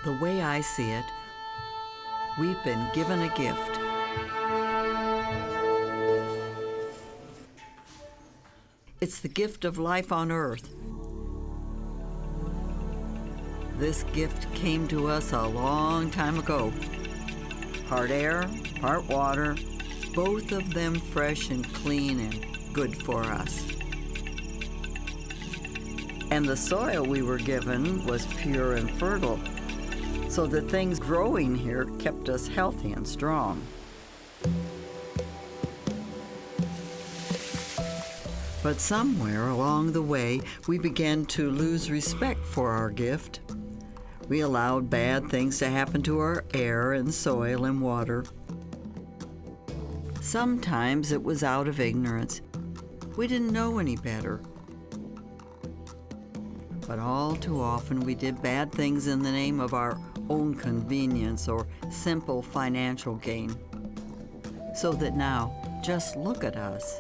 The way I see it, we've been given a gift. It's the gift of life on Earth. This gift came to us a long time ago. Part air, part water, both of them fresh and clean and good for us. And the soil we were given was pure and fertile, so the things growing here kept us healthy and strong. But somewhere along the way, we began to lose respect for our gift. We allowed bad things to happen to our air and soil and water. Sometimes it was out of ignorance. We didn't know any better. But all too often we did bad things in the name of our own convenience or simple financial gain. So that now, just look at us.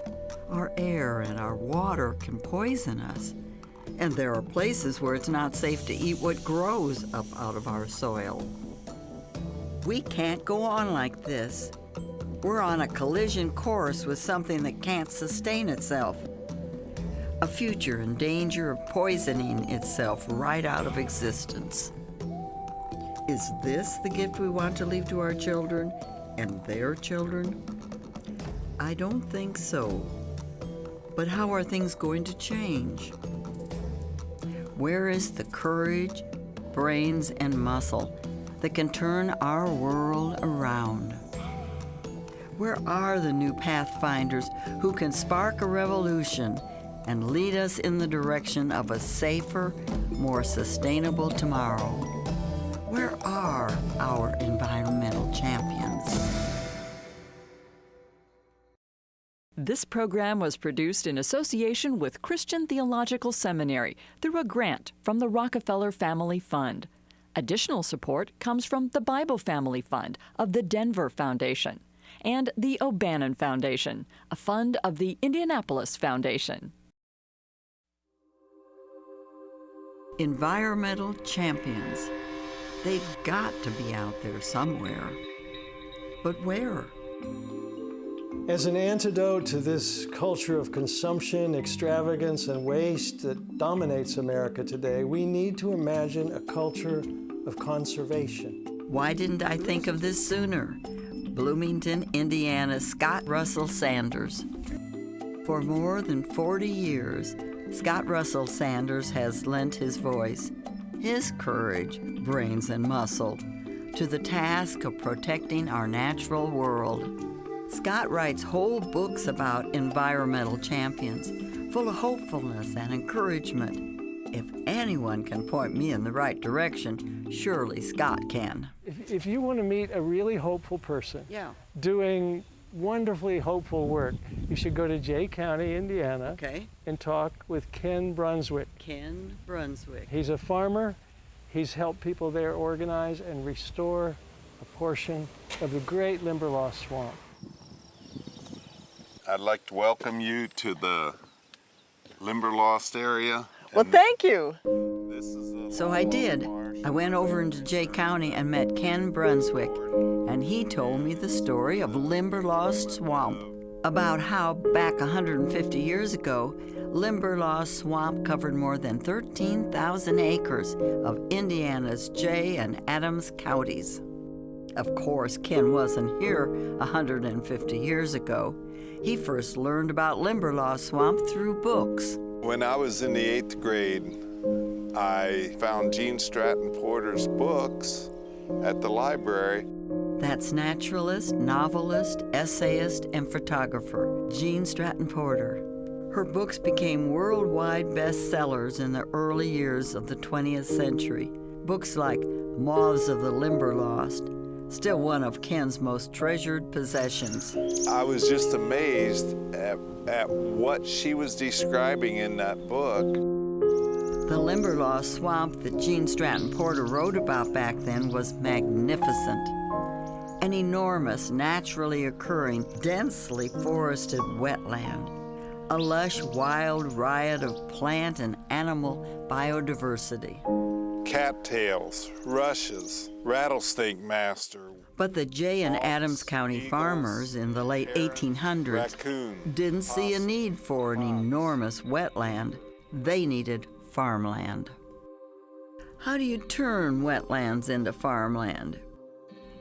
Our air and our water can poison us. And there are places where it's not safe to eat what grows up out of our soil. We can't go on like this. We're on a collision course with something that can't sustain itself. A future in danger of poisoning itself right out of existence. Is this the gift we want to leave to our children and their children? I don't think so. But how are things going to change? Where is the courage, brains, and muscle that can turn our world around? Where are the new pathfinders who can spark a revolution and lead us in the direction of a safer, more sustainable tomorrow? Where are our environmental champions? This program was produced in association with Christian Theological Seminary through a grant from the Rockefeller Family Fund. Additional support comes from the Bible Family Fund of the Denver Foundation and the O'Bannon Foundation, a fund of the Indianapolis Foundation. Environmental champions. They've got to be out there somewhere. But where? As an antidote to this culture of consumption, extravagance, and waste that dominates America today, we need to imagine a culture of conservation. Why didn't I think of this sooner? Bloomington, Indiana's Scott Russell Sanders. For more than 40 years, Scott Russell Sanders has lent his voice, his courage, brains, and muscle to the task of protecting our natural world. Scott writes whole books about environmental champions, full of hopefulness and encouragement. If anyone can point me in the right direction, surely Scott can. If you want to meet a really hopeful person doing wonderfully hopeful work, you should go to Jay County, Indiana, and talk with Ken Brunswick. Ken Brunswick. He's a farmer. He's helped people there organize and restore a portion of the great Limberlost Swamp. I'd like to welcome you to the Limberlost area. Well, thank you. So I did. I went over into Jay County and met Ken Brunswick, and he told me the story of Limberlost Swamp, about how back 150 years ago, Limberlost Swamp covered more than 13,000 acres of Indiana's Jay and Adams counties. Of course, Ken wasn't here 150 years ago. He first learned about Limberlost Swamp through books. When I was in the 8th grade, I found Gene Stratton Porter's books at the library. That's naturalist, novelist, essayist, and photographer, Gene Stratton Porter. Her books became worldwide bestsellers in the early years of the 20th century. Books like Moths of the Limberlost, still one of Ken's most treasured possessions. I was just amazed at what she was describing in that book. The Limberlost Swamp that Gene Stratton Porter wrote about back then was magnificent. An enormous, naturally occurring, densely forested wetland. A lush, wild riot of plant and animal biodiversity. cattails, rushes, rattlesnake master. But the Jay and Adams County eagles, farmers in the late heron, 1800s raccoon, didn't see a possum, need for an enormous wetland. They needed farmland. How do you turn wetlands into farmland?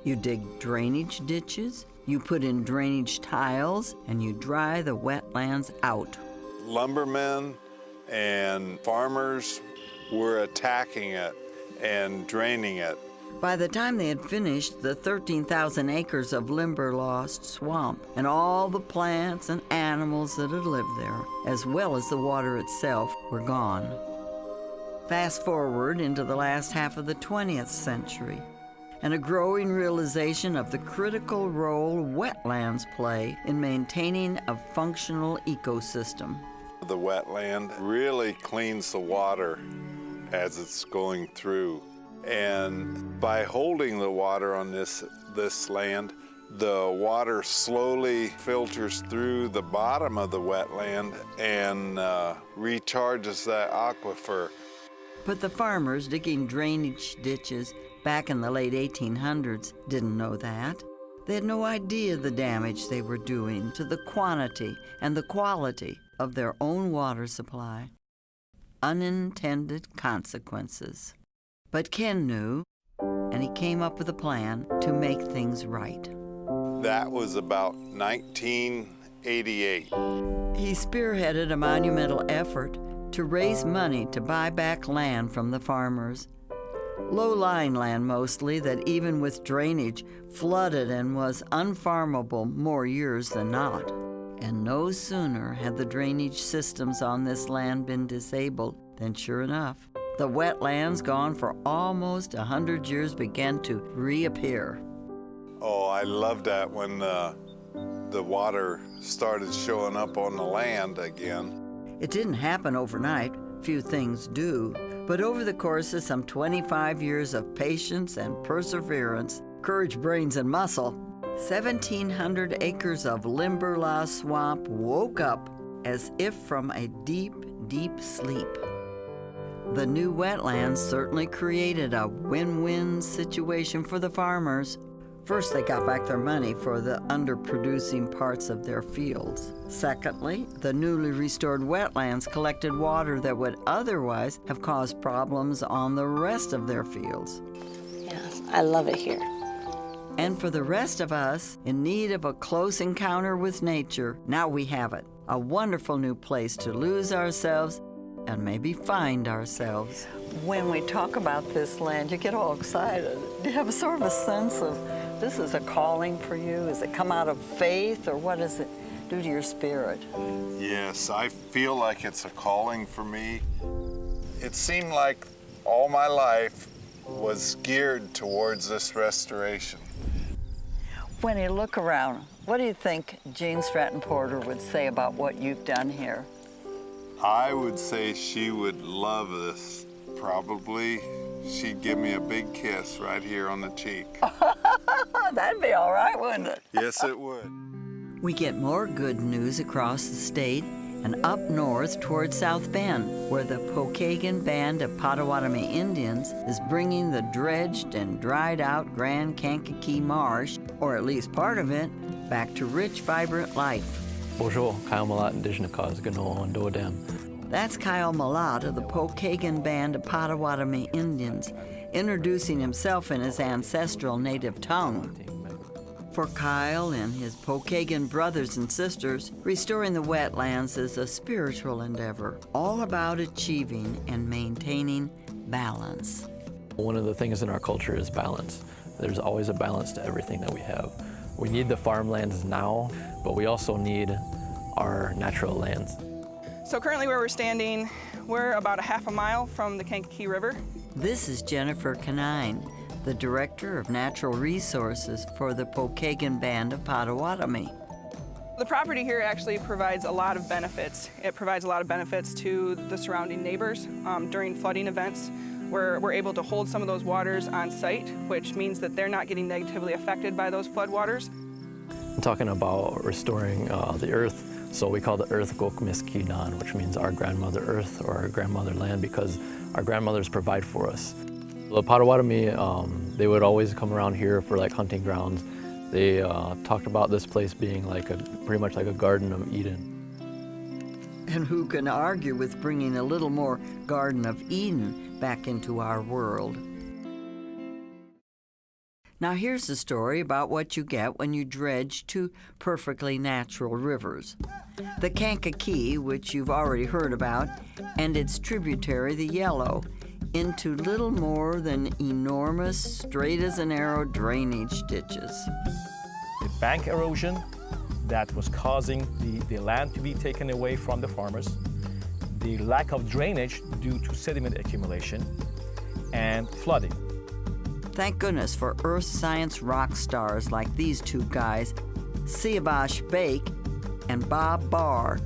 You dig drainage ditches, you put in drainage tiles, and you dry the wetlands out. Lumbermen and farmers were attacking it and draining it. By the time they had finished, the 13,000 acres of Limberlost swamp and all the plants and animals that had lived there, as well as the water itself, were gone. Fast forward into the last half of the 20th century, and a growing realization of the critical role wetlands play in maintaining a functional ecosystem. The wetland really cleans the water as it's going through. And by holding the water on this land, the water slowly filters through the bottom of the wetland and recharges that aquifer. But the farmers digging drainage ditches back in the late 1800s didn't know that. They had no idea the damage they were doing to the quantity and the quality of their own water supply. Unintended consequences. But Ken knew, and he came up with a plan to make things right. That was about 1988. He spearheaded a monumental effort to raise money to buy back land from the farmers. Low-lying land mostly that even with drainage flooded and was unfarmable more years than not. And no sooner had the drainage systems on this land been disabled than sure enough, the wetlands gone for almost 100 years began to reappear. Oh, I loved that when the water started showing up on the land again. It didn't happen overnight, few things do, but over the course of some 25 years of patience and perseverance, courage, brains, and muscle, 1,700 acres of Limberlost swamp woke up as if from a deep, deep sleep. The new wetlands certainly created a win-win situation for the farmers. First, they got back their money for the underproducing parts of their fields. Secondly, the newly restored wetlands collected water that would otherwise have caused problems on the rest of their fields. Yes, I love it here. And for the rest of us, in need of a close encounter with nature, now we have it. A wonderful new place to lose ourselves and maybe find ourselves. When we talk about this land, you get all excited. Do you have a sort of a sense of this is a calling for you? Does it come out of faith, or what does it do to your spirit? Yes, I feel like it's a calling for me. It seemed like all my life was geared towards this restoration. When you look around, what do you think Jean Stratton Porter would say about what you've done here? I would say she would love this. Probably she'd give me a big kiss right here on the cheek. That'd be all right, wouldn't it? Yes, it would. We get more good news across the state and up north toward South Bend, where the Pokagon Band of Potawatomi Indians is bringing the dredged and dried out Grand Kankakee Marsh, or at least part of it, back to rich, vibrant life. Bonjour, Kyle Malat, Indigenous Cause, Gano, and Dodam. That's Kyle Malat of the Pokagon Band of Potawatomi Indians, introducing himself in his ancestral native tongue. For Kyle and his Pokagon brothers and sisters, restoring the wetlands is a spiritual endeavor, all about achieving and maintaining balance. One of the things in our culture is balance. There's always a balance to everything that we have. We need the farmlands now, but we also need our natural lands. So currently where we're standing, we're about a half a mile from the Kankakee River. This is Jennifer Canine, the Director of Natural Resources for the Pokagon Band of Potawatomi. The property here actually provides a lot of benefits. It provides a lot of benefits to the surrounding neighbors. During flooding events, we're able to hold some of those waters on site, which means that they're not getting negatively affected by those flood waters. I'm talking about restoring the earth. So we call the earth Gokmiskidan, which means our grandmother earth or our grandmother land, because our grandmothers provide for us. The Potawatomi, they would always come around here for like hunting grounds. They talked about this place being like pretty much like a Garden of Eden. And who can argue with bringing a little more Garden of Eden back into our world? Now here's a story about what you get when you dredge two perfectly natural rivers. The Kankakee, which you've already heard about, and its tributary, the Yellow, into little more than enormous, straight-as-an-arrow drainage ditches. The bank erosion that was causing the land to be taken away from the farmers, the lack of drainage due to sediment accumulation, and flooding. Thank goodness for earth science rock stars like these two guys, Siavash Bake and Bob Barr.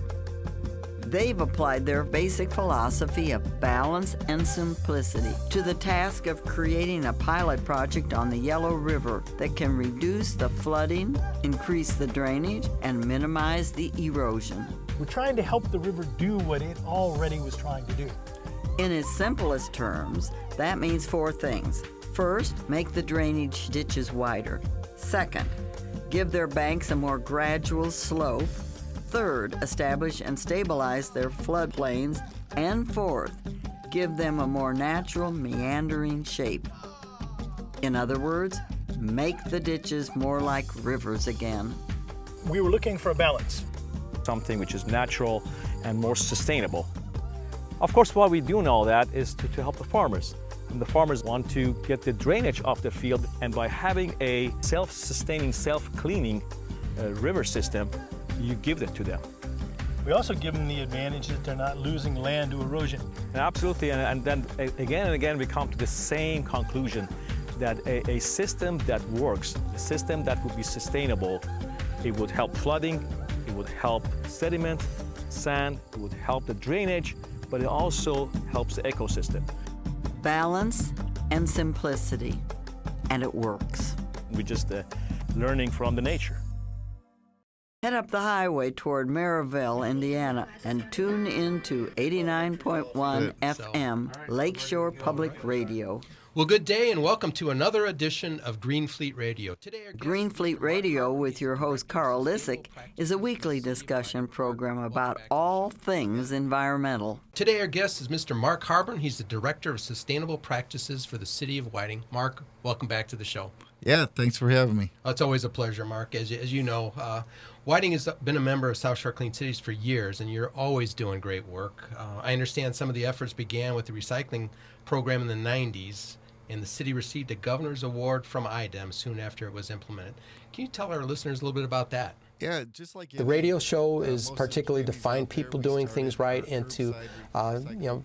They've applied their basic philosophy of balance and simplicity to the task of creating a pilot project on the Yellow River that can reduce the flooding, increase the drainage, and minimize the erosion. We're trying to help the river do what it already was trying to do. In its simplest terms, that means four things. First, make the drainage ditches wider. Second, give their banks a more gradual slope. Third, establish and stabilize their floodplains. And fourth, give them a more natural meandering shape. In other words, make the ditches more like rivers again. We were looking for a balance. Something which is natural and more sustainable. Of course, why we do all that is to help the farmers. And the farmers want to get the drainage off the field, and by having a self-sustaining, self-cleaning river system, you give that to them. We also give them the advantage that they're not losing land to erosion. Absolutely, and then again and again we come to the same conclusion that a system that works, a system that would be sustainable, it would help flooding, it would help sediment, sand, it would help the drainage, but it also helps the ecosystem. Balance and simplicity, and it works. We're just learning from the nature. Head up the highway toward Maryville, Indiana, and tune into 89.1 FM, Lakeshore Public Radio. Well, good day and welcome to another edition of Green Fleet Radio. Today, Green Fleet Radio with your host Carl Lissick is a weekly discussion program about all things environmental. Today our guest is Mr. Mark Harburn. He's the Director of Sustainable Practices for the City of Whiting. Mark, welcome back to the show. Yeah, thanks for having me. It's always a pleasure, Mark. As you know, Whiting has been a member of South Shore Clean Cities for years, and you're always doing great work. I understand some of the efforts began with the recycling program in the 90s, and the city received a governor's award from IDEM soon after it was implemented. Can you tell our listeners a little bit about that? Yeah, just like the radio show is particularly to find people doing things right and to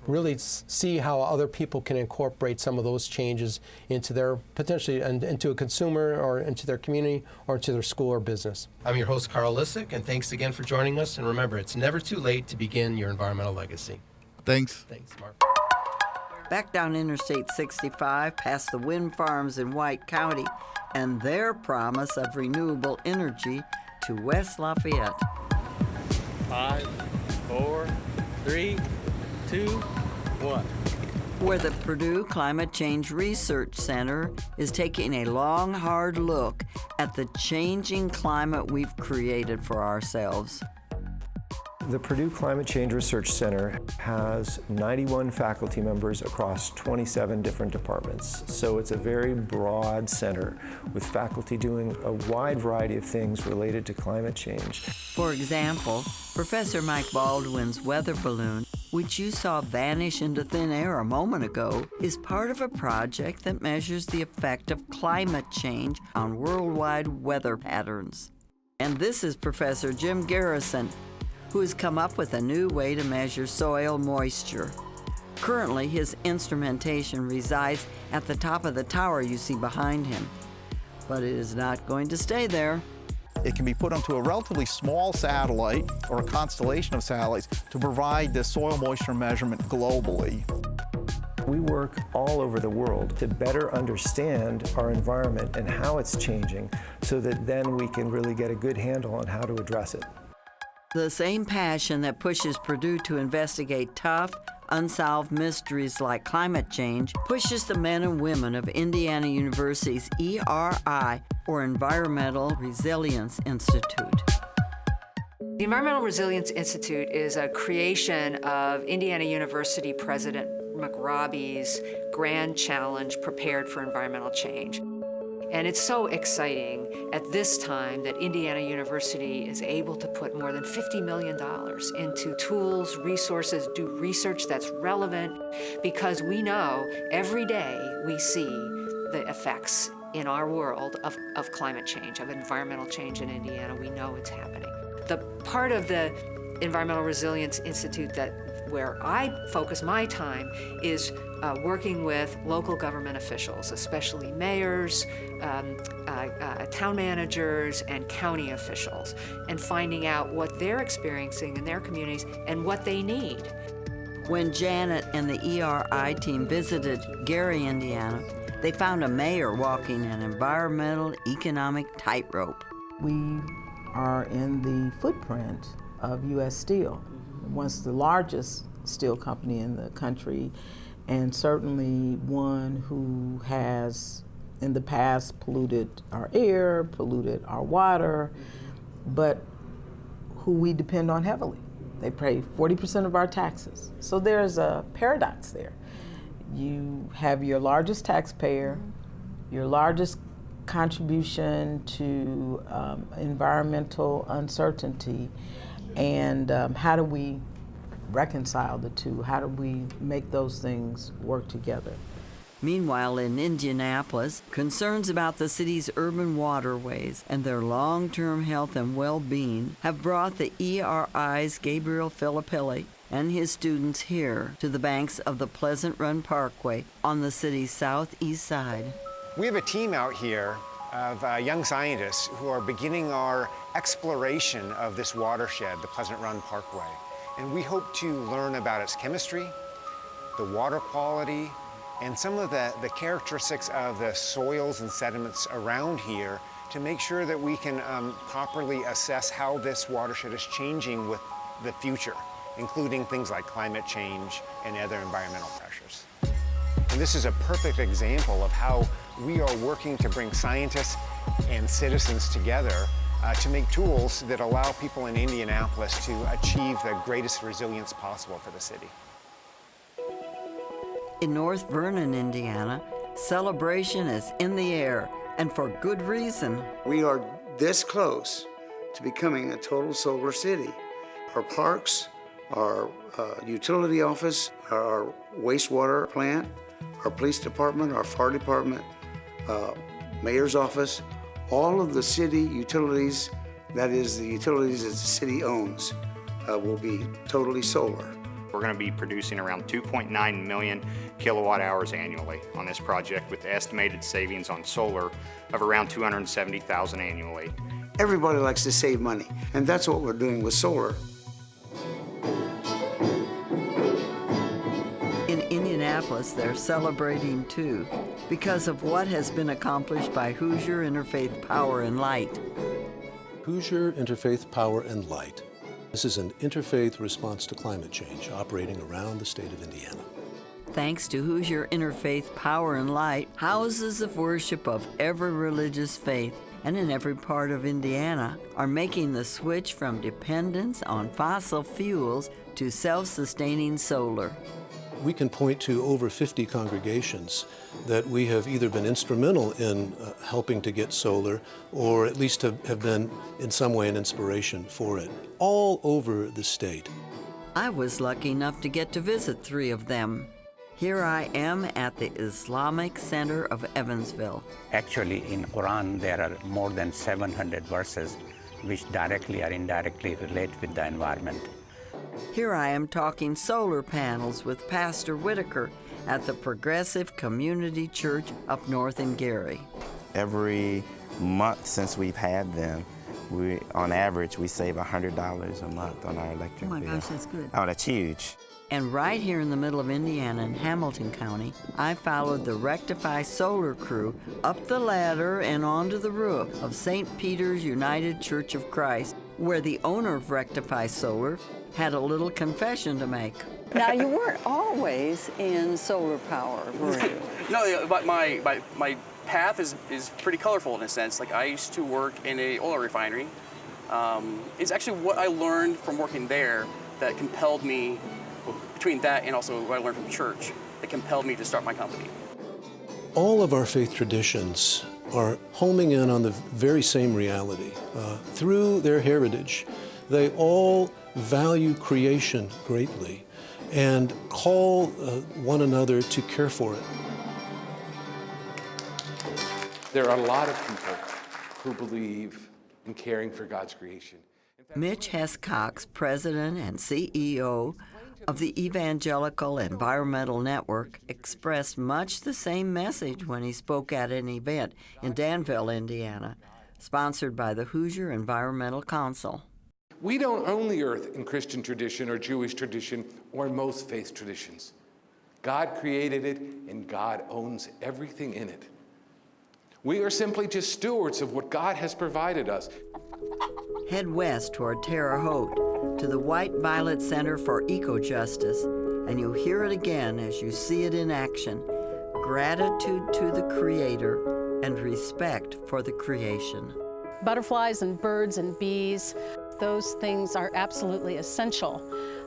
really see how other people can incorporate some of those changes into their potentially into a consumer or into their community or into their school or business. I'm your host, Carl Lissick, and thanks again for joining us. And remember, it's never too late to begin your environmental legacy. Thanks. Thanks, Mark. Back down Interstate 65, past the wind farms in White County, and their promise of renewable energy to West Lafayette. 5, 4, 3, 2, 1. Where the Purdue Climate Change Research Center is taking a long, hard look at the changing climate we've created for ourselves. The Purdue Climate Change Research Center has 91 faculty members across 27 different departments. So it's a very broad center with faculty doing a wide variety of things related to climate change. For example, Professor Mike Baldwin's weather balloon, which you saw vanish into thin air a moment ago, is part of a project that measures the effect of climate change on worldwide weather patterns. And this is Professor Jim Garrison, who has come up with a new way to measure soil moisture. Currently, his instrumentation resides at the top of the tower you see behind him, but it is not going to stay there. It can be put onto a relatively small satellite or a constellation of satellites to provide the soil moisture measurement globally. We work all over the world to better understand our environment and how it's changing so that then we can really get a good handle on how to address it. The same passion that pushes Purdue to investigate tough, unsolved mysteries like climate change pushes the men and women of Indiana University's ERI, or Environmental Resilience Institute. The Environmental Resilience Institute is a creation of Indiana University President McRobbie's grand challenge, Prepared for Environmental Change. And it's so exciting at this time that Indiana University is able to put more than $50 million into tools, resources, do research that's relevant, because we know every day we see the effects in our world of climate change, of environmental change in Indiana. We know it's happening. The part of the Environmental Resilience Institute where I focus my time is working with local government officials, especially mayors, town managers, and county officials, and finding out what they're experiencing in their communities and what they need. When Janet and the ERI team visited Gary, Indiana, they found a mayor walking an environmental economic tightrope. We are in the footprint of U.S. Steel, once the largest steel company in the country, and certainly one who has in the past polluted our air, polluted our water, but who we depend on heavily. They pay 40% of our taxes. So there's a paradox there. You have your largest taxpayer, your largest contribution to environmental uncertainty, and how do we reconcile the two? How do we make those things work together? Meanwhile, in Indianapolis, concerns about the city's urban waterways and their long-term health and well-being have brought the ERI's Gabriel Filippilli and his students here to the banks of the Pleasant Run Parkway on the city's southeast side. We have a team out here of young scientists who are beginning our exploration of this watershed, the Pleasant Run Parkway. And we hope to learn about its chemistry, the water quality, and some of the characteristics of the soils and sediments around here to make sure that we can properly assess how this watershed is changing with the future, including things like climate change and other environmental pressures. And this is a perfect example of how we are working to bring scientists and citizens together to make tools that allow people in Indianapolis to achieve the greatest resilience possible for the city. In North Vernon, Indiana, celebration is in the air, and for good reason. We are this close to becoming a total solar city. Our parks, our utility office, our wastewater plant, our police department, our fire department, mayor's office, all of the city utilities, that is the utilities that the city owns, will be totally solar. We're going to be producing around 2.9 million kilowatt hours annually on this project, with estimated savings on solar of around $270,000 annually. Everybody likes to save money, and that's what we're doing with solar. In Indianapolis, they're celebrating too, because of what has been accomplished by Hoosier Interfaith Power and Light. Hoosier Interfaith Power and Light. This is an interfaith response to climate change operating around the state of Indiana. Thanks to Hoosier Interfaith Power and Light, houses of worship of every religious faith and in every part of Indiana are making the switch from dependence on fossil fuels to self-sustaining solar. We can point to over 50 congregations that we have either been instrumental in helping to get solar, or at least have been in some way an inspiration for it, all over the state. I was lucky enough to get to visit 3 of them. Here I am at the Islamic Center of Evansville. Actually, in Quran, there are more than 700 verses which directly or indirectly relate with the environment. Here I am talking solar panels with Pastor Whitaker at the Progressive Community Church up north in Gary. Every month since we've had them, on average, we save $100 a month on our electric bill. Oh my gosh, that's good. Oh, that's huge. And right here in the middle of Indiana in Hamilton County, I followed the Rectify Solar crew up the ladder and onto the roof of St. Peter's United Church of Christ where the owner of Rectify Solar had a little confession to make. Now, you weren't always in solar power, were you? No, but my path is pretty colorful in a sense. Like, I used to work in a oil refinery. It's actually what I learned from working there that compelled me, between that and also what I learned from church, that compelled me to start my company. All of our faith traditions are homing in on the very same reality. Through their heritage, they all value creation greatly and call one another to care for it. There are a lot of people who believe in caring for God's creation. Mitch Hess Cox, president and CEO of the Evangelical Environmental Network, expressed much the same message when he spoke at an event in Danville, Indiana, sponsored by the Hoosier Environmental Council. We don't own the earth in Christian tradition or Jewish tradition or most faith traditions. God created it, and God owns everything in it. We are simply just stewards of what God has provided us. Head west toward Terre Haute to the White Violet Center for Eco-Justice, and you'll hear it again as you see it in action. Gratitude to the Creator and respect for the creation. Butterflies and birds and bees, those things are absolutely essential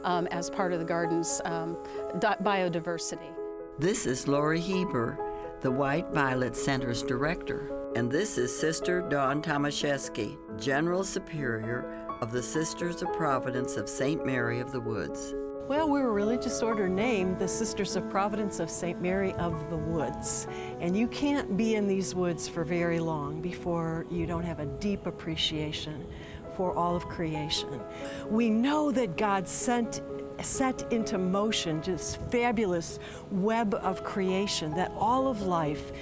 as part of the garden's biodiversity. This is Lori Heber, the White Violet Center's director, and this is Sister Dawn Tomaszewski, General Superior of the Sisters of Providence of St. Mary of the Woods. Well, we're a religious order named the Sisters of Providence of St. Mary of the Woods. And you can't be in these woods for very long before you don't have a deep appreciation for all of creation. We know that God set into motion this fabulous web of creation, that all of life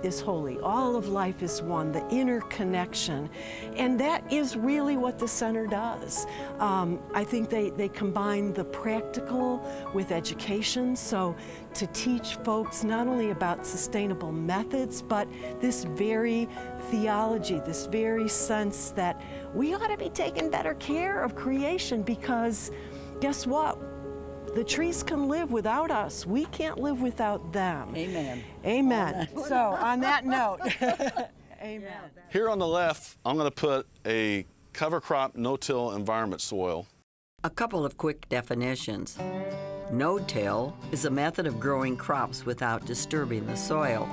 is holy, all of life is one, the interconnection. And that is really what the center does. I think they combine the practical with education, so to teach folks not only about sustainable methods, but this very theology, this very sense that we ought to be taking better care of creation, because guess what? The trees can live without us. We can't live without them. Amen. Amen. So on that note, amen. Here on the left, I'm going to put a cover crop no-till environment soil. A couple of quick definitions. No-till is a method of growing crops without disturbing the soil.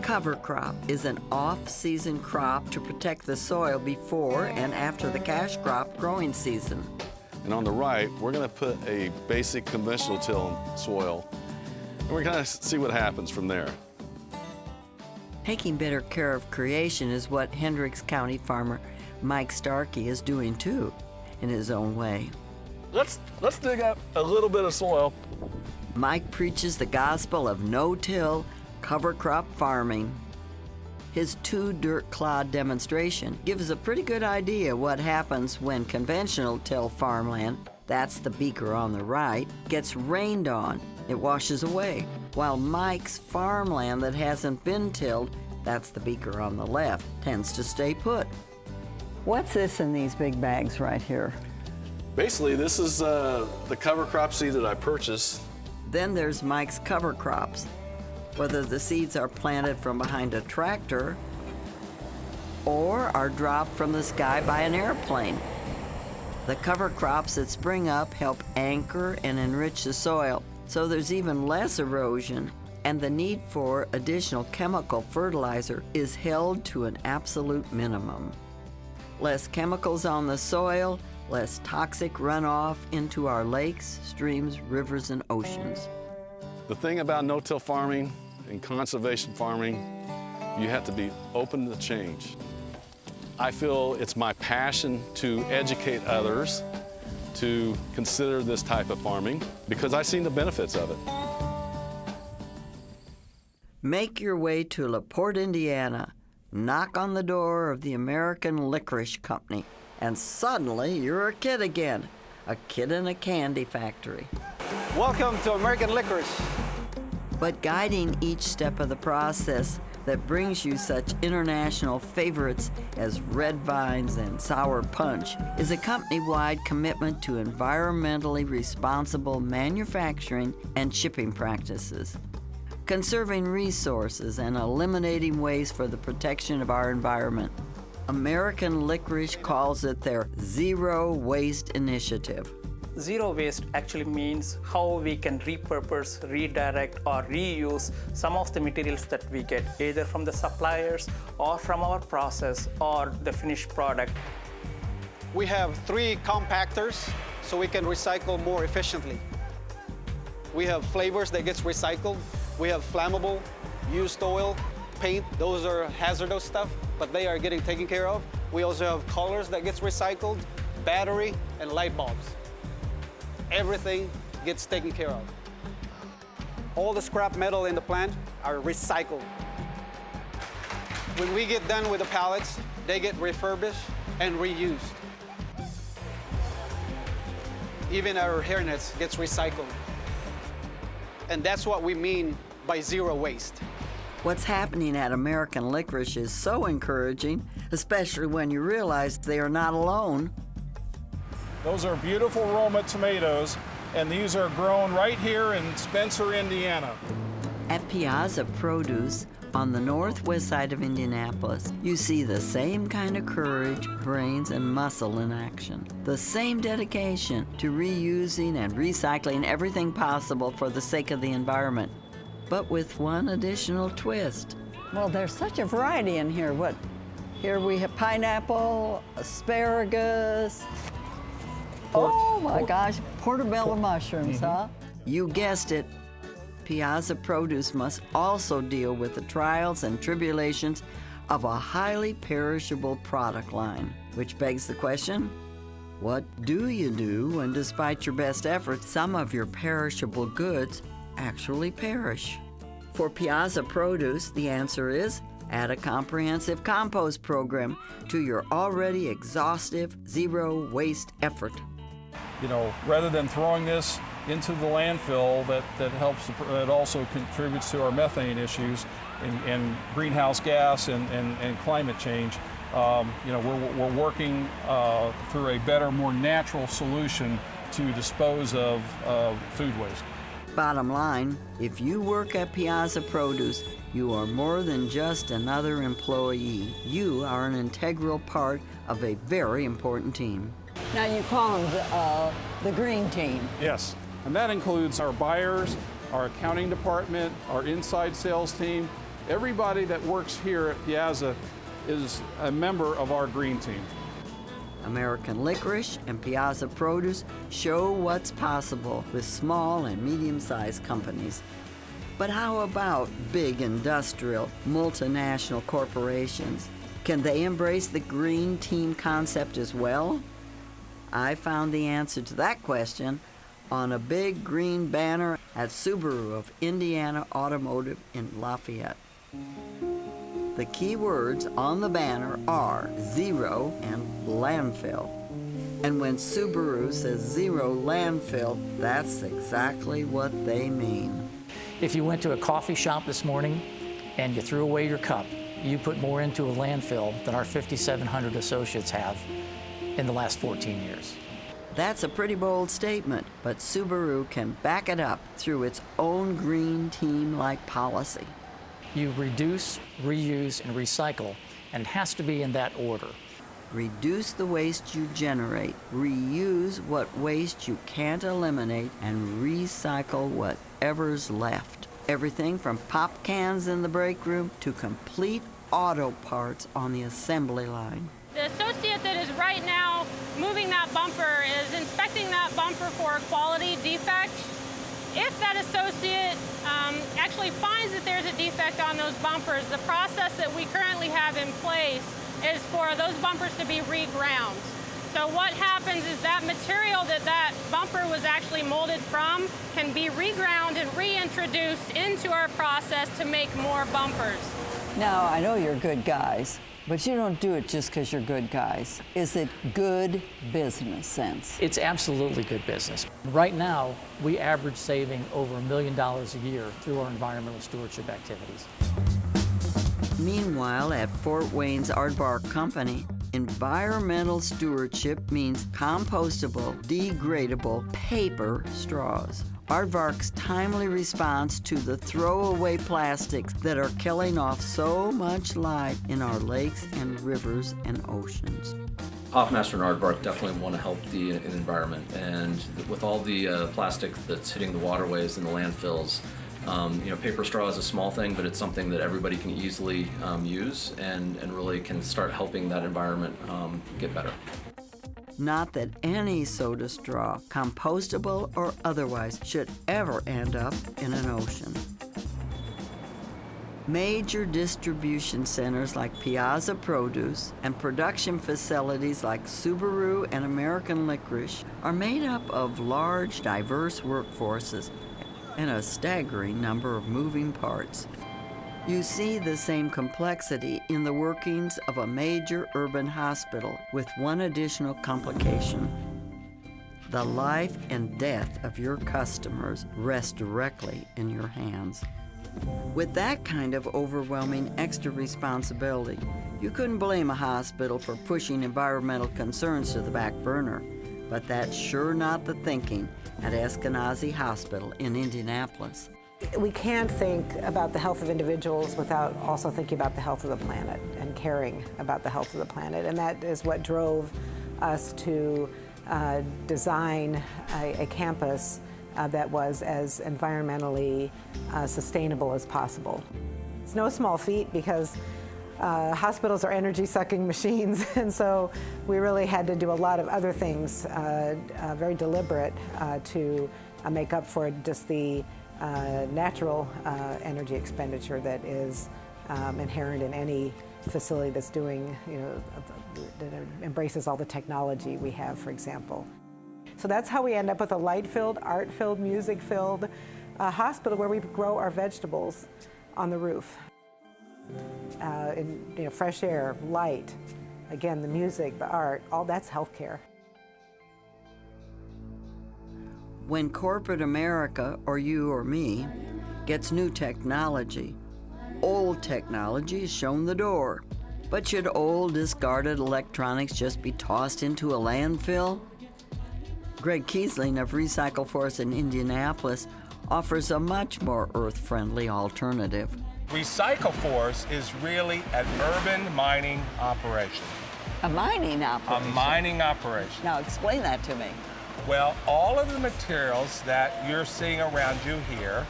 Cover crop is an off-season crop to protect the soil before and after the cash crop growing season. And on the right, we're going to put a basic conventional till soil, and we're going to see what happens from there. Taking better care of creation is what Hendricks County farmer Mike Starkey is doing too, in his own way. Let's dig up a little bit of soil. Mike preaches the gospel of no-till, cover crop farming. His 2 dirt clod demonstration gives a pretty good idea what happens when conventional till farmland, that's the beaker on the right, gets rained on. It washes away, while Mike's farmland that hasn't been tilled, that's the beaker on the left, tends to stay put. What's this in these big bags right here? Basically, this is the cover crop seed that I purchased. Then there's Mike's cover crops. Whether the seeds are planted from behind a tractor or are dropped from the sky by an airplane. The cover crops that spring up help anchor and enrich the soil, so there's even less erosion, and the need for additional chemical fertilizer is held to an absolute minimum. Less chemicals on the soil, less toxic runoff into our lakes, streams, rivers, and oceans. The thing about no-till farming and conservation farming, you have to be open to change. I feel it's my passion to educate others to consider this type of farming because I've seen the benefits of it. Make your way to LaPorte, Indiana. Knock on the door of the American Licorice Company, and suddenly you're a kid again, a kid in a candy factory. Welcome to American Licorice. But guiding each step of the process that brings you such international favorites as red vines and sour punch is a company-wide commitment to environmentally responsible manufacturing and shipping practices, conserving resources and eliminating waste for the protection of our environment. American Licorice calls it their Zero Waste Initiative. Zero waste actually means how we can repurpose, redirect, or reuse some of the materials that we get, either from the suppliers or from our process or the finished product. We have 3 compactors so we can recycle more efficiently. We have flavors that gets recycled. We have flammable, used oil, paint. Those are hazardous stuff, but they are getting taken care of. We also have colors that gets recycled, battery, and light bulbs. Everything gets taken care of. All the scrap metal in the plant are recycled. When we get done with the pallets, they get refurbished and reused. Even our hairnets gets recycled. And that's what we mean by zero waste. What's happening at American Licorice is so encouraging, especially when you realize they are not alone. Those are beautiful Roma tomatoes, and these are grown right here in Spencer, Indiana. At Piazza Produce, on the northwest side of Indianapolis, you see the same kind of courage, brains, and muscle in action. The same dedication to reusing and recycling everything possible for the sake of the environment, but with one additional twist. Well, there's such a variety in here. Here we have pineapple, asparagus. Oh my gosh, portobello mushrooms, huh? You guessed it. Piazza Produce must also deal with the trials and tribulations of a highly perishable product line, which begs the question, what do you do when, despite your best efforts, some of your perishable goods actually perish? For Piazza Produce, the answer is add a comprehensive compost program to your already exhaustive zero waste effort. You know, rather than throwing this into the landfill that also contributes to our methane issues and greenhouse gas and climate change, you know, we're working through a better, more natural solution to dispose of food waste. Bottom line, if you work at Piazza Produce, you are more than just another employee. You are an integral part of a very important team. Now you call them the green team. Yes, and that includes our buyers, our accounting department, our inside sales team. Everybody that works here at Piazza is a member of our green team. American Licorice and Piazza Produce show what's possible with small and medium-sized companies. But how about big industrial, multinational corporations? Can they embrace the green team concept as well? I found the answer to that question on a big green banner at Subaru of Indiana Automotive in Lafayette. The key words on the banner are zero and landfill. And when Subaru says zero landfill, that's exactly what they mean. If you went to a coffee shop this morning and you threw away your cup, you put more into a landfill than our 5,700 associates have in the last 14 years. That's a pretty bold statement, but Subaru can back it up through its own green team-like policy. You reduce, reuse, and recycle, and it has to be in that order. Reduce the waste you generate, reuse what waste you can't eliminate, and recycle whatever's left. Everything from pop cans in the break room to complete auto parts on the assembly line. The associate that is right now moving that bumper is inspecting that bumper for quality defects. If that associate actually finds that there's a defect on those bumpers, the process that we currently have in place is for those bumpers to be reground. So what happens is that material that bumper was actually molded from can be reground and reintroduced into our process to make more bumpers. Now, I know you're good guys, But you don't do it just because you're good guys. Is it good business sense? It's absolutely good business. Right now, we average saving over $1 million a year through our environmental stewardship activities. Meanwhile, at Fort Wayne's Aardvark Company, environmental stewardship means compostable, degradable paper straws. Aardvark's timely response to the throwaway plastics that are killing off so much life in our lakes and rivers and oceans. Hoffmaster and Aardvark definitely want to help the environment, and with all the plastic that's hitting the waterways and the landfills, paper straw is a small thing, but it's something that everybody can easily use and really can start helping that environment get better. Not that any soda straw, compostable or otherwise, should ever end up in an ocean. Major distribution centers like Piazza Produce and production facilities like Subaru and American Licorice are made up of large, diverse workforces and a staggering number of moving parts. You see the same complexity in the workings of a major urban hospital with one additional complication. The life and death of your customers rest directly in your hands. With that kind of overwhelming extra responsibility, you couldn't blame a hospital for pushing environmental concerns to the back burner. But that's sure not the thinking at Eskenazi Hospital in Indianapolis. We can't think about the health of individuals without also thinking about the health of the planet and caring about the health of the planet. And that is what drove us to design a campus that was as environmentally sustainable as possible. It's no small feat because hospitals are energy-sucking machines, and so we really had to do a lot of other things, very deliberate, to make up for just the natural energy expenditure that is inherent in any facility that's doing, that embraces all the technology we have, for example. So that's how we end up with a light-filled, art-filled, music-filled hospital where we grow our vegetables on the roof. In fresh air, light, again, the music, the art, all that's healthcare. When corporate America, or you or me, gets new technology, old technology is shown the door. But should old discarded electronics just be tossed into a landfill? Greg Kiesling of Recycle Force in Indianapolis offers a much more earth-friendly alternative. Recycle Force is really an urban mining operation. A mining operation? A mining operation. Now explain that to me. Well, all of the materials that you're seeing around you here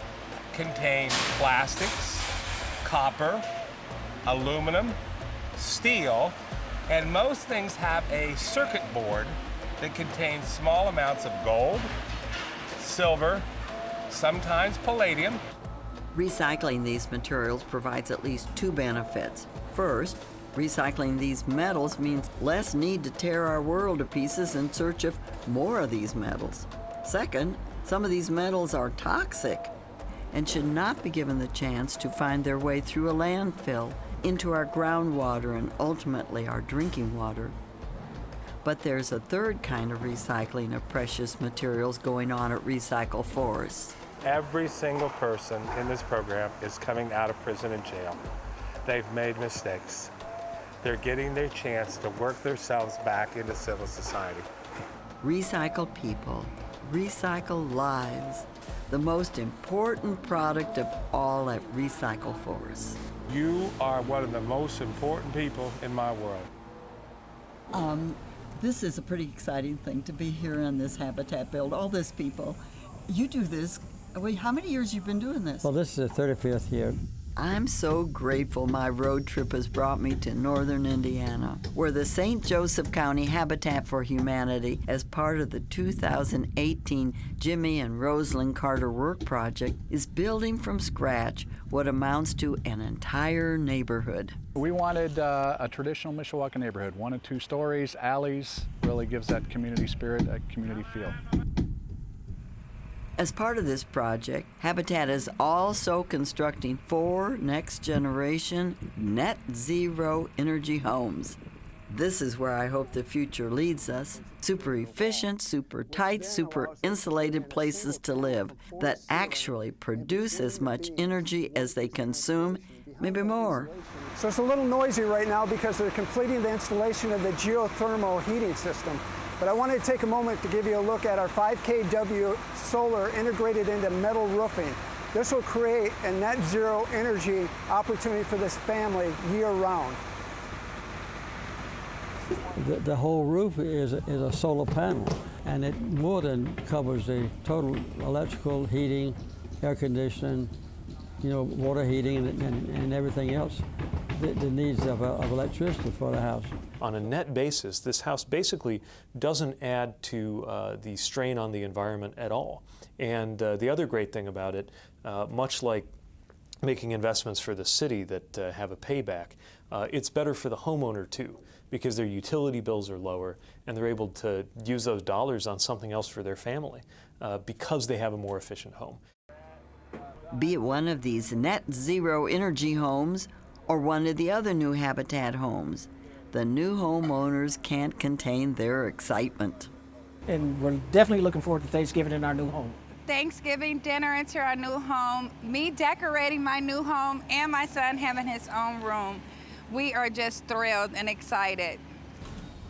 contain plastics, copper, aluminum, steel, and most things have a circuit board that contains small amounts of gold, silver, sometimes palladium. Recycling these materials provides at least two benefits. First, recycling these metals means less need to tear our world to pieces in search of more of these metals. Second, some of these metals are toxic and should not be given the chance to find their way through a landfill into our groundwater and ultimately our drinking water. But there's a third kind of recycling of precious materials going on at Recycle Force. Every single person in this program is coming out of prison and jail. They've made mistakes. They're getting their chance to work themselves back into civil society. Recycle people, recycle lives, the most important product of all at Recycle Force. You are one of the most important people in my world. This is a pretty exciting thing to be here in this habitat build, all these people. You do this, wait, how many years you've been doing this? Well, this is the 35th year. I'm so grateful my road trip has brought me to northern Indiana, where the St. Joseph County Habitat for Humanity, as part of the 2018 Jimmy and Rosalind Carter Work Project, is building from scratch what amounts to an entire neighborhood. We wanted a traditional Mishawaka neighborhood, 1 and 2 stories, alleys, really gives that community spirit, that community feel. As part of this project, Habitat is also constructing 4 next-generation net zero energy homes. This is where I hope the future leads us. Super efficient, super tight, super insulated places to live that actually produce as much energy as they consume, maybe more. So it's a little noisy right now because they're completing the installation of the geothermal heating system. But I wanted to take a moment to give you a look at our 5 kW solar integrated into metal roofing. This will create a net zero energy opportunity for this family year-round. The whole roof is a solar panel, and it more than covers the total electrical, heating, air conditioning, water heating, and everything else, the needs of electricity for the house. On a net basis, this house basically doesn't add to the strain on the environment at all. And the other great thing about it, much like making investments for the city that have a payback, it's better for the homeowner too, because their utility bills are lower and they're able to use those dollars on something else for their family because they have a more efficient home. Be it one of these net zero energy homes or one of the other new Habitat homes, the new homeowners can't contain their excitement. And we're definitely looking forward to Thanksgiving in our new home. Thanksgiving dinner into our new home, me decorating my new home, and my son having his own room. We are just thrilled and excited.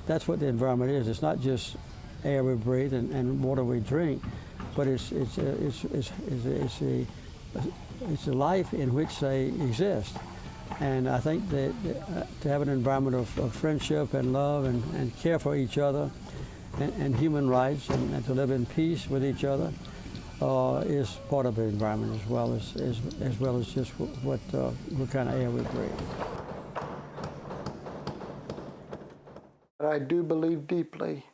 That's what the environment is. It's not just air we breathe and water we drink, but it's a life in which they exist. And I think that to have an environment of friendship and love and care for each other and human rights and to live in peace with each other is part of the environment as well as just what kind of air we breathe. I do believe deeply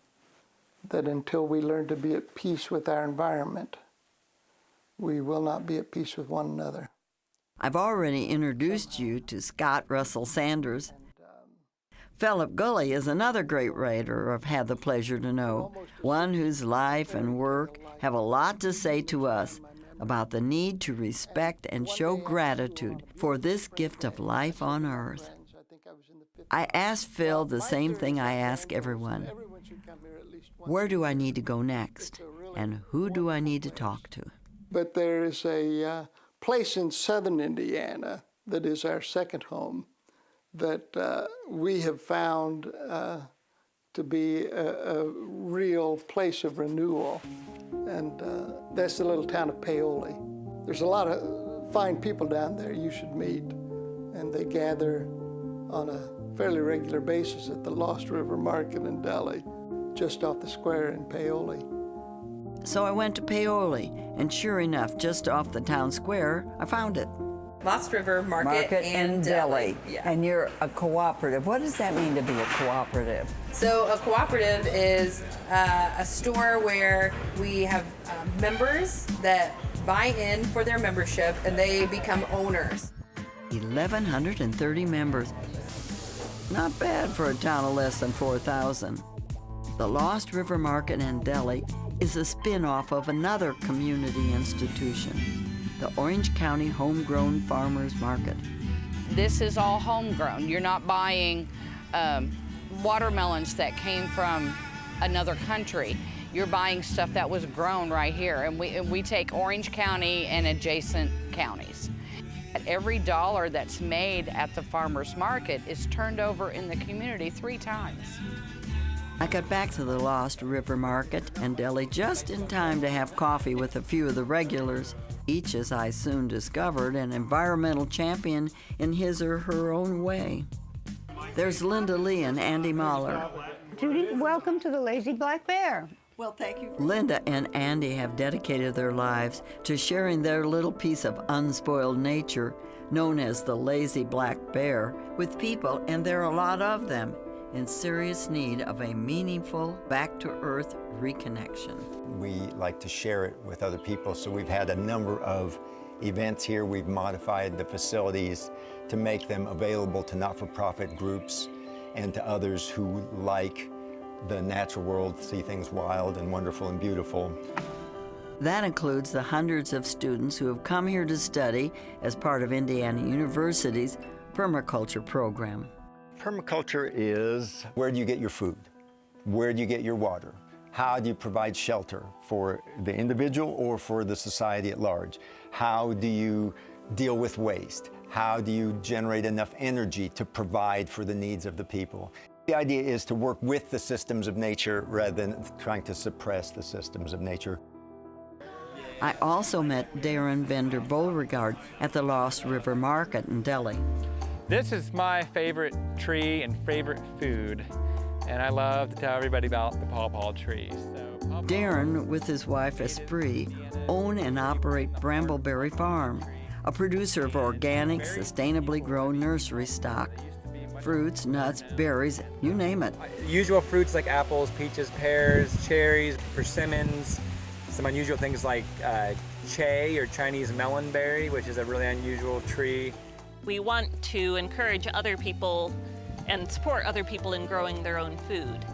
that until we learn to be at peace with our environment, we will not be at peace with one another. I've already introduced you to Scott Russell Sanders. Philip Gulley is another great writer I've had the pleasure to know, one whose life and work have a lot to say to us about the need to respect and show gratitude for this gift of life on earth. I asked Phil the same thing I ask everyone. Where do I need to go next? And who do I need to talk to? But there is a place in southern Indiana that is our second home that we have found to be a real place of renewal. And that's the little town of Paoli. There's a lot of fine people down there you should meet. And they gather on a fairly regular basis at the Lost River Market in Delhi, just off the square in Paoli. So I went to Paoli, and sure enough, just off the town square, I found it. Lost River Market in Delhi. Yeah. And you're a cooperative. What does that mean to be a cooperative? So a cooperative is a store where we have members that buy in for their membership and they become owners. 1,130 members. Not bad for a town of less than 4,000. The Lost River Market in Delhi is a spin-off of another community institution, the Orange County Homegrown Farmers Market. This is all homegrown. You're not buying watermelons that came from another country. You're buying stuff that was grown right here, and we take Orange County and adjacent counties. Every dollar that's made at the farmers market is turned over in the community 3 times. I got back to the Lost River Market and Delhi just in time to have coffee with a few of the regulars, each, as I soon discovered, an environmental champion in his or her own way. There's Linda Lee and Andy Mahler. Judy, welcome to the Lazy Black Bear. Well, thank you. Linda and Andy have dedicated their lives to sharing their little piece of unspoiled nature, known as the Lazy Black Bear, with people, and there are a lot of them, in serious need of a meaningful, back-to-earth reconnection. We like to share it with other people, so we've had a number of events here. We've modified the facilities to make them available to not-for-profit groups and to others who like the natural world, see things wild and wonderful and beautiful. That includes the hundreds of students who have come here to study as part of Indiana University's permaculture program. Permaculture is where do you get your food? Where do you get your water? How do you provide shelter for the individual or for the society at large? How do you deal with waste? How do you generate enough energy to provide for the needs of the people? The idea is to work with the systems of nature rather than trying to suppress the systems of nature. I also met Darren Bender Beauregard at the Lost River Market in Delhi. This is my favorite tree and favorite food, and I love to tell everybody about the pawpaw trees. Darren, with his wife Esprit, own and operate Brambleberry Farm, a producer of organic, sustainably grown nursery stock. Fruits, nuts, berries, you name it. Usual fruits like apples, peaches, pears, cherries, persimmons, some unusual things like che or Chinese melonberry, which is a really unusual tree. We want to encourage other people and support other people in growing their own food.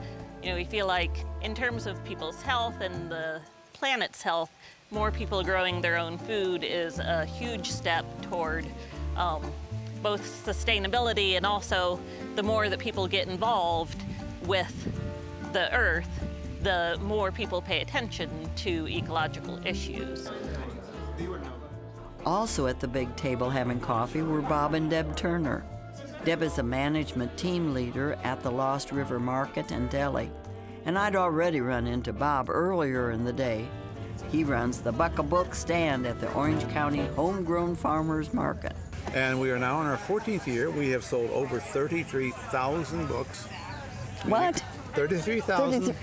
You know, we feel like in terms of people's health and the planet's health, more people growing their own food is a huge step toward both sustainability and also the more that people get involved with the earth, the more people pay attention to ecological issues. Also at the big table having coffee were Bob and Deb Turner. Deb is a management team leader at the Lost River Market in Delhi, and I'd already run into Bob earlier in the day. He runs the Buck-a-Book stand at the Orange County Homegrown Farmers Market. And we are now in our 14th year. We have sold over 33,000 books. What? 33,000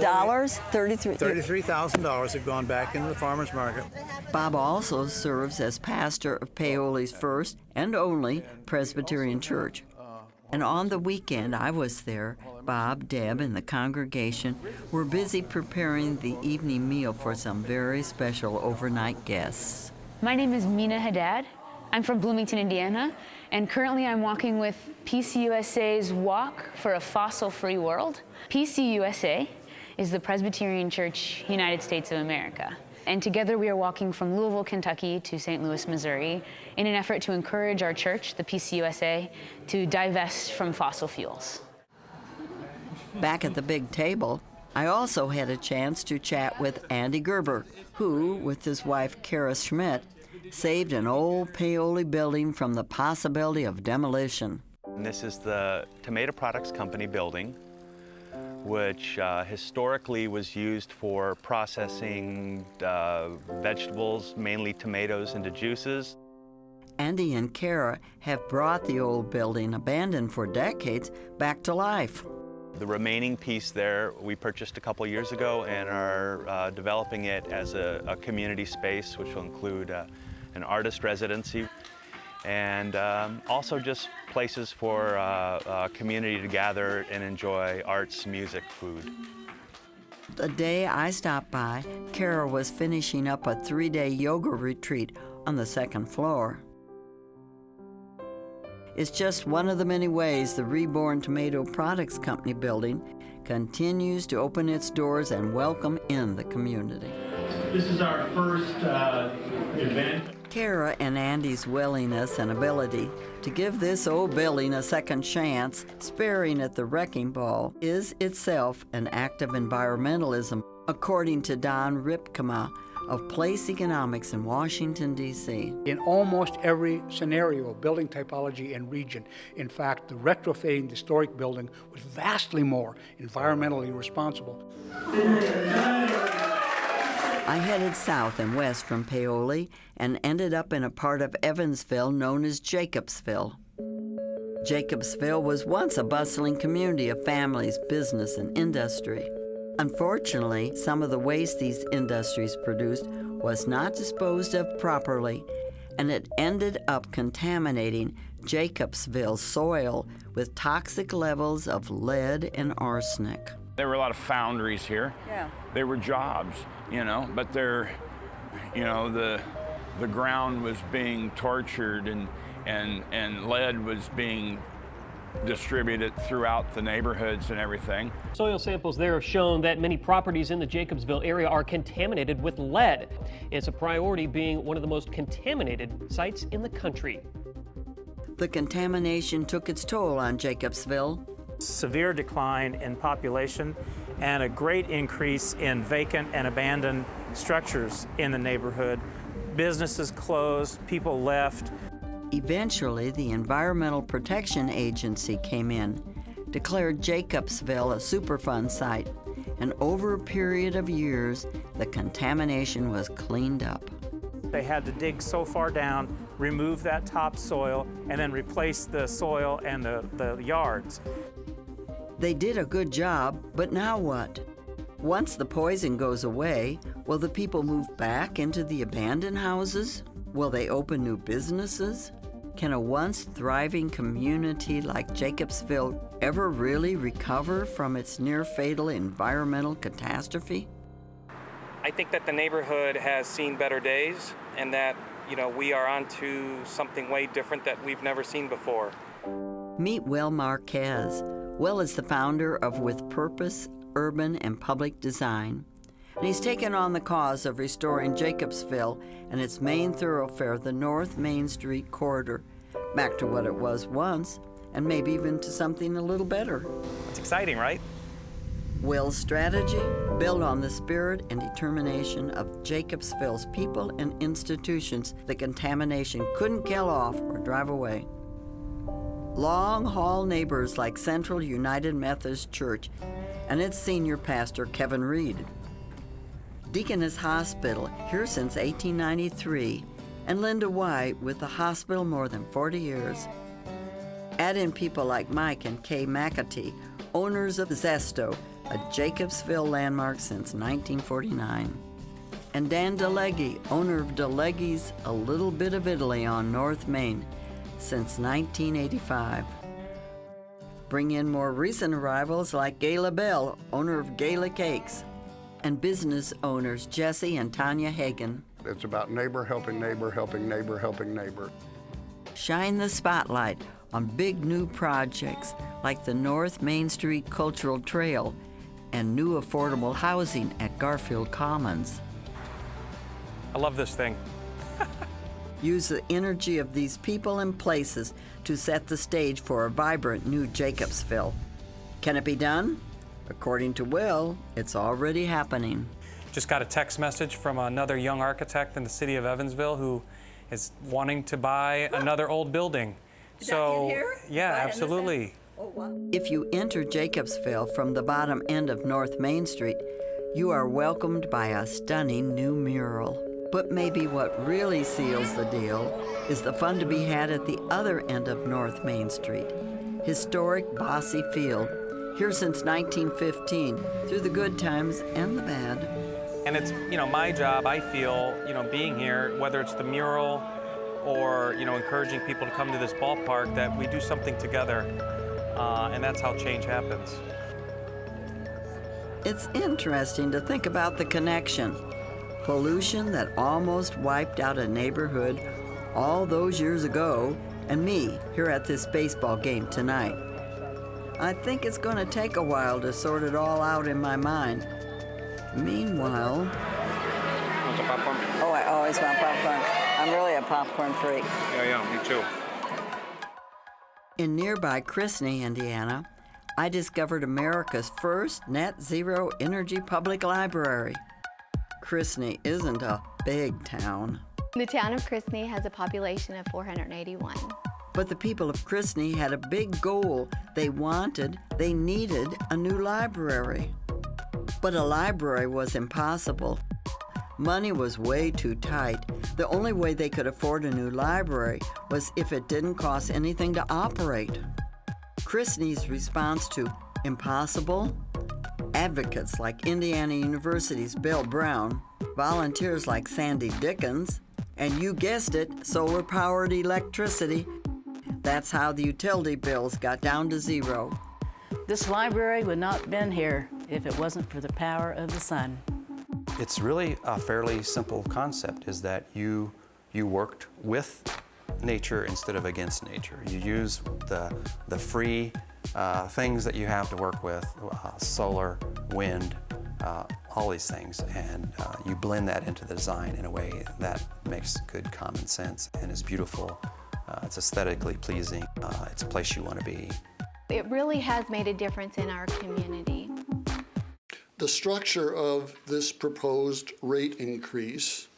dollars? $33,000 have gone back into the farmers market. Bob also serves as pastor of Paoli's first and only Presbyterian church. And on the weekend I was there, Bob, Deb, and the congregation were busy preparing the evening meal for some very special overnight guests. My name is Mina Haddad. I'm from Bloomington, Indiana, and currently I'm walking with PCUSA's Walk for a Fossil-Free World. PCUSA is the Presbyterian Church, United States of America. And together we are walking from Louisville, Kentucky to St. Louis, Missouri in an effort to encourage our church, the PCUSA, to divest from fossil fuels. Back at the big table, I also had a chance to chat with Andy Gerber, who, with his wife Kara Schmidt, saved an old Paoli building from the possibility of demolition. And this is the Tomato Products Company building, which historically was used for processing vegetables, mainly tomatoes, into juices. Andy and Kara have brought the old building, abandoned for decades, back to life. The remaining piece there we purchased a couple years ago and are developing it as a community space, which will include an artist residency and also just places for community to gather and enjoy arts, music, food. The day I stopped by, Kara was finishing up a 3-day yoga retreat on the second floor. It's just one of the many ways the Reborn Tomato Products Company building continues to open its doors and welcome in the community. This is our first event. Kara and Andy's willingness and ability to give this old building a second chance, sparing at the wrecking ball, is itself an act of environmentalism, according to Don Ripkema of Place Economics in Washington, D.C. In almost every scenario of building typology and region, in fact, the retrofitting the historic building was vastly more environmentally responsible. I headed south and west from Paoli and ended up in a part of Evansville known as Jacobsville. Jacobsville was once a bustling community of families, business, and industry. Unfortunately, some of the waste these industries produced was not disposed of properly, and it ended up contaminating Jacobsville's soil with toxic levels of lead and arsenic. There were a lot of foundries here. Yeah. They were jobs, but the ground was being tortured and lead was being distribute it throughout the neighborhoods and everything. Soil samples there have shown that many properties in the Jacobsville area are contaminated with lead. It's a priority, being one of the most contaminated sites in the country. The contamination took its toll on Jacobsville. Severe decline in population and a great increase in vacant and abandoned structures in the neighborhood. Businesses closed, people left. Eventually, the Environmental Protection Agency came in, declared Jacobsville a Superfund site, and over a period of years, the contamination was cleaned up. They had to dig so far down, remove that topsoil, and then replace the soil and the yards. They did a good job, but now what? Once the poison goes away, will the people move back into the abandoned houses? Will they open new businesses? Can a once thriving community like Jacobsville ever really recover from its near-fatal environmental catastrophe? I think that the neighborhood has seen better days, and that, we are onto something way different that we've never seen before. Meet Will Marquez. Will is the founder of With Purpose Urban and Public Design, and he's taken on the cause of restoring Jacobsville and its main thoroughfare, the North Main Street corridor, back to what it was once, and maybe even to something a little better. It's exciting, right? Will's strategy, built on the spirit and determination of Jacobsville's people and institutions the contamination couldn't kill off or drive away. Long-haul neighbors like Central United Methodist Church and its senior pastor, Kevin Reed. Deaconess Hospital, here since 1893, and Linda White with the hospital more than 40 years. Add in people like Mike and Kay McAtee, owners of Zesto, a Jacobsville landmark since 1949. And Dan DeLegge, owner of DeLegge's A Little Bit of Italy on North Main, since 1985. Bring in more recent arrivals like Gayla Bell, owner of Gayla Cakes, and business owners Jesse and Tanya Hagen. It's about neighbor helping neighbor, helping neighbor, helping neighbor. Shine the spotlight on big new projects like the North Main Street Cultural Trail and new affordable housing at Garfield Commons. I love this thing. Use the energy of these people and places to set the stage for a vibrant new Jacobsville. Can it be done? According to Will, it's already happening. Just got a text message from another young architect in the city of Evansville who is wanting to buy another old building. So, yeah, absolutely. If you enter Jacobsville from the bottom end of North Main Street, you are welcomed by a stunning new mural. But maybe what really seals the deal is the fun to be had at the other end of North Main Street. Historic Bossy Field, here since 1915, through the good times and the bad. And it's, my job, I feel, being here, whether it's the mural or, encouraging people to come to this ballpark, that we do something together, and that's how change happens. It's interesting to think about the connection. Pollution that almost wiped out a neighborhood all those years ago, and me here at this baseball game tonight. I think it's going to take a while to sort it all out in my mind. Meanwhile... Want some popcorn? Oh, I always want popcorn. I'm really a popcorn freak. Yeah, me too. In nearby Chrisney, Indiana, I discovered America's first net zero energy public library. Chrisney isn't a big town. The town of Chrisney has a population of 481. But the people of Chrisney had a big goal. They needed a new library. But a library was impossible. Money was way too tight. The only way they could afford a new library was if it didn't cost anything to operate. Chrisney's response to impossible? Advocates like Indiana University's Bill Brown, volunteers like Sandy Dickens, and you guessed it, solar-powered electricity. That's how the utility bills got down to zero. This library would not have been here if it wasn't for the power of the sun. It's really a fairly simple concept, is that you worked with nature instead of against nature. You use the free things that you have to work with, solar, wind, all these things, and you blend that into the design in a way that makes good common sense and is beautiful. It's aesthetically pleasing. It's a place you want to be. It really has made a difference in our community. The structure of this proposed rate increase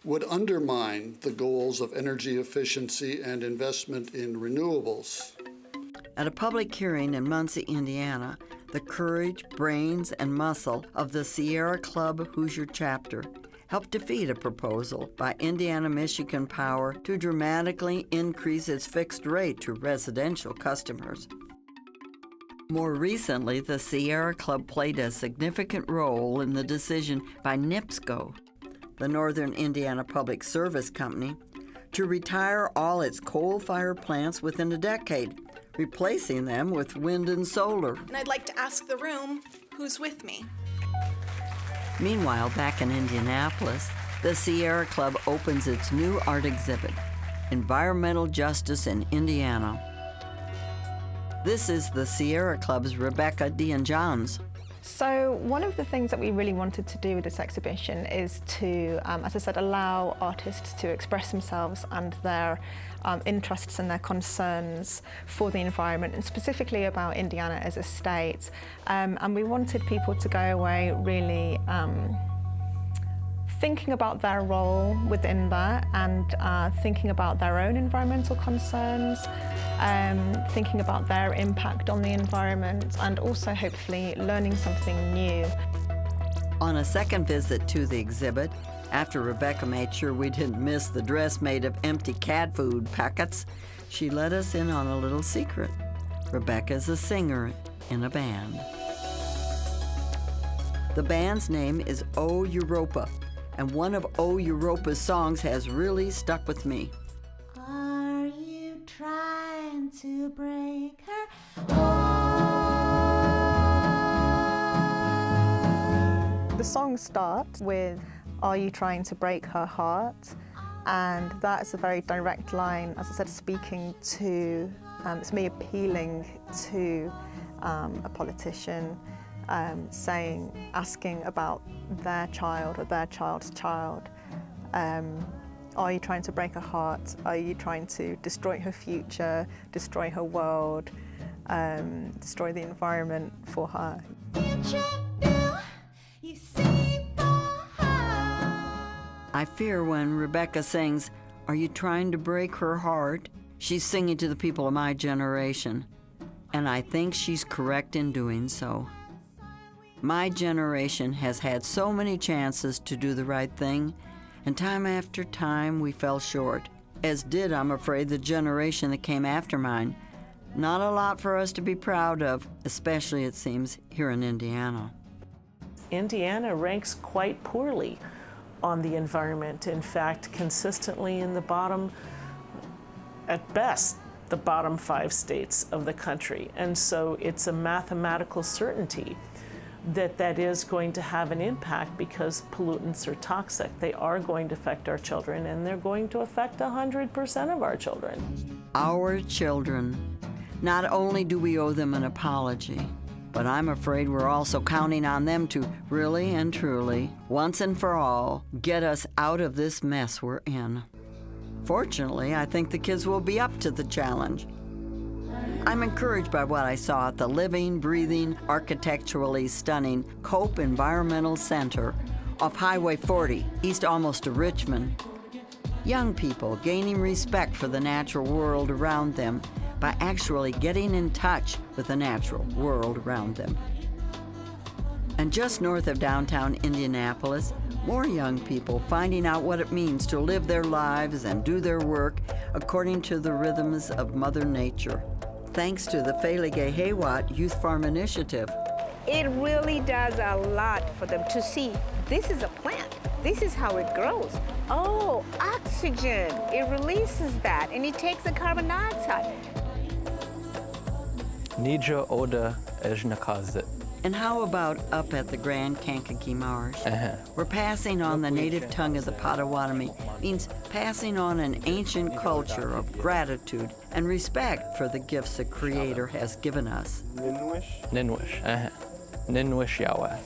would undermine the goals of energy efficiency and investment in renewables. At a public hearing in Muncie, Indiana, the courage, brains, and muscle of the Sierra Club Hoosier chapter helped defeat a proposal by Indiana-Michigan Power to dramatically increase its fixed rate to residential customers. More recently, the Sierra Club played a significant role in the decision by NIPSCO, the Northern Indiana Public Service Company, to retire all its coal-fired plants within a decade, replacing them with wind and solar. And I'd like to ask the room, who's with me? Meanwhile, back in Indianapolis, the Sierra Club opens its new art exhibit, Environmental Justice in Indiana. This is the Sierra Club's Rebecca Dion-Johns. So one of the things that we really wanted to do with this exhibition is to, as I said, allow artists to express themselves and their interests and their concerns for the environment, and specifically about Indiana as a state. And we wanted people to go away really thinking about their role within that, and thinking about their own environmental concerns, thinking about their impact on the environment, and also hopefully learning something new. On a second visit to the exhibit, after Rebecca made sure we didn't miss the dress made of empty cat food packets, she let us in on a little secret. Rebecca's a singer in a band. The band's name is O Europa, and one of O Europa's songs has really stuck with me. Are you trying to break her heart? The song starts with, "Are you trying to break her heart?" And that's a very direct line, as I said, speaking to, it's me appealing to a politician, asking about their child or their child's child. Are you trying to break her heart? Are you trying to destroy her future, destroy her world, destroy the environment for her? I fear when Rebecca sings, "Are you trying to break her heart?" she's singing to the people of my generation, and I think she's correct in doing so. My generation has had so many chances to do the right thing, and time after time we fell short, as did, I'm afraid, the generation that came after mine. Not a lot for us to be proud of, especially, it seems, here in Indiana. Indiana ranks quite poorly on the environment. In fact, consistently in the bottom, at best, the bottom 5 states of the country. And so it's a mathematical certainty that that is going to have an impact, because pollutants are toxic. They are going to affect our children, and they're going to affect 100% of our children. Our children. Not only do we owe them an apology, but I'm afraid we're also counting on them to really and truly, once and for all, get us out of this mess we're in. Fortunately, I think the kids will be up to the challenge. I'm encouraged by what I saw at the living, breathing, architecturally stunning Cope Environmental Center off Highway 40, east almost to Richmond. Young people gaining respect for the natural world around them by actually getting in touch with the natural world around them. And just north of downtown Indianapolis, more young people finding out what it means to live their lives and do their work according to the rhythms of Mother Nature, thanks to the Feilige Haywatt Youth Farm Initiative. It really does a lot for them to see this is a plant. This is how it grows. Oh, oxygen. It releases that, and it takes the carbon dioxide. Nidja Oda Ejnakazit. And how about up at the Grand Kankakee Marsh? We're passing on the native tongue of the Potawatomi, means passing on an ancient culture of gratitude and respect for the gifts the Creator has given us. Ninwish. Ninwish Yahweh.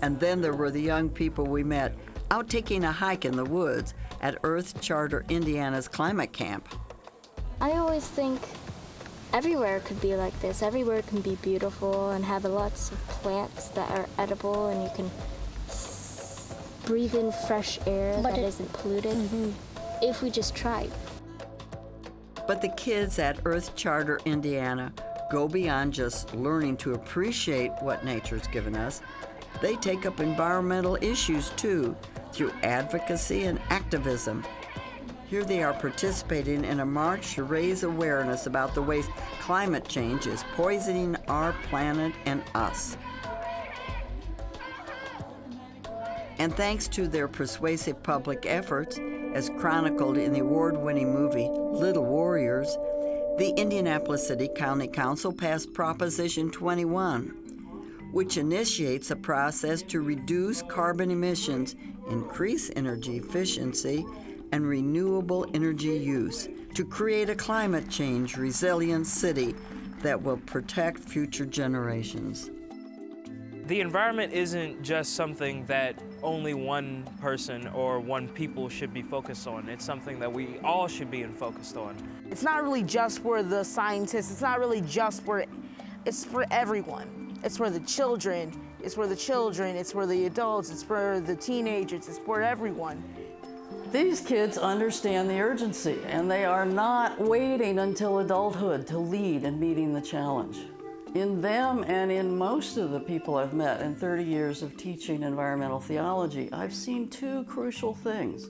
And then there were the young people we met out taking a hike in the woods at Earth Charter Indiana's climate camp. I always think everywhere could be like this. Everywhere can be beautiful and have lots of plants that are edible, and you can breathe in fresh air that isn't polluted if we just tried. But the kids at Earth Charter Indiana go beyond just learning to appreciate what nature's given us. They take up environmental issues too, through advocacy and activism. Here they are participating in a march to raise awareness about the ways climate change is poisoning our planet and us. And thanks to their persuasive public efforts, as chronicled in the award-winning movie Little Warriors, the Indianapolis City County Council passed Proposition 21, which initiates a process to reduce carbon emissions, increase energy efficiency, and renewable energy use to create a climate change resilient city that will protect future generations. The environment isn't just something that only one person or one people should be focused on. It's something that we all should be focused on. It's not really just for the scientists. It's not really just for, it's for everyone. It's for the children. It's for the children. It's for the adults. It's for the teenagers. It's for everyone. These kids understand the urgency, and they are not waiting until adulthood to lead in meeting the challenge. In them and in most of the people I've met in 30 years of teaching environmental theology, I've seen two crucial things.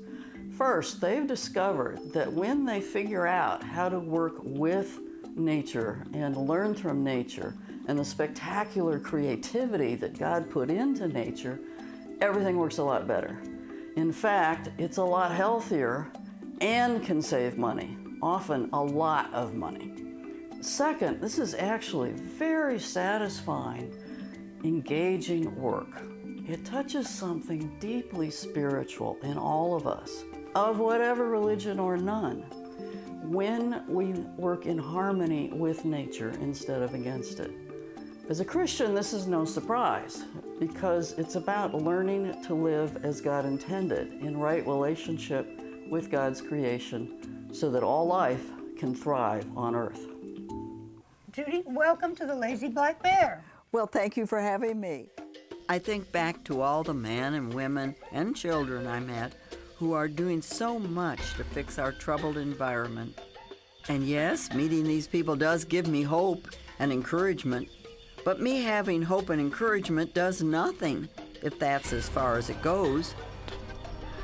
First, they've discovered that when they figure out how to work with nature and learn from nature and the spectacular creativity that God put into nature, everything works a lot better. In fact, it's a lot healthier and can save money, often a lot of money. Second, this is actually very satisfying, engaging work. It touches something deeply spiritual in all of us, of whatever religion or none, when we work in harmony with nature instead of against it. As a Christian, this is no surprise, because it's about learning to live as God intended, in right relationship with God's creation, so that all life can thrive on earth. Judy, welcome to the Lazy Black Bear. Well, thank you for having me. I think back to all the men and women and children I met who are doing so much to fix our troubled environment. And yes, meeting these people does give me hope and encouragement. But me having hope and encouragement does nothing if that's as far as it goes.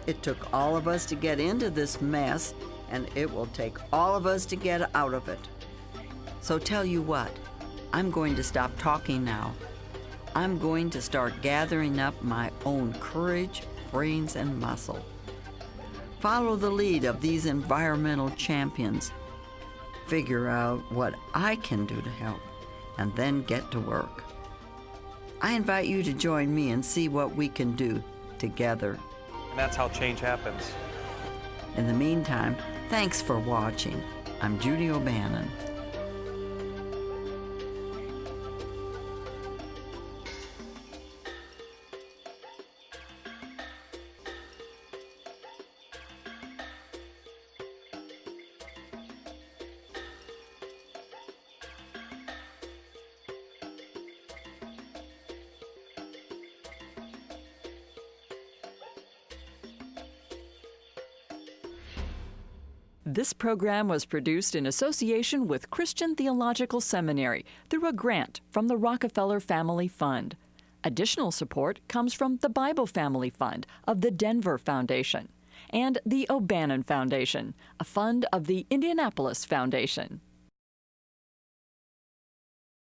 It took all of us to get into this mess, and it will take all of us to get out of it. So tell you what, I'm going to stop talking now. I'm going to start gathering up my own courage, brains, and muscle. Follow the lead of these environmental champions. Figure out what I can do to help, and then get to work. I invite you to join me and see what we can do together. And that's how change happens. In the meantime, thanks for watching. I'm Judy O'Bannon. This program was produced in association with Christian Theological Seminary through a grant from the Rockefeller Family Fund. Additional support comes from the Bible Family Fund of the Denver Foundation and the O'Bannon Foundation, a fund of the Indianapolis Foundation.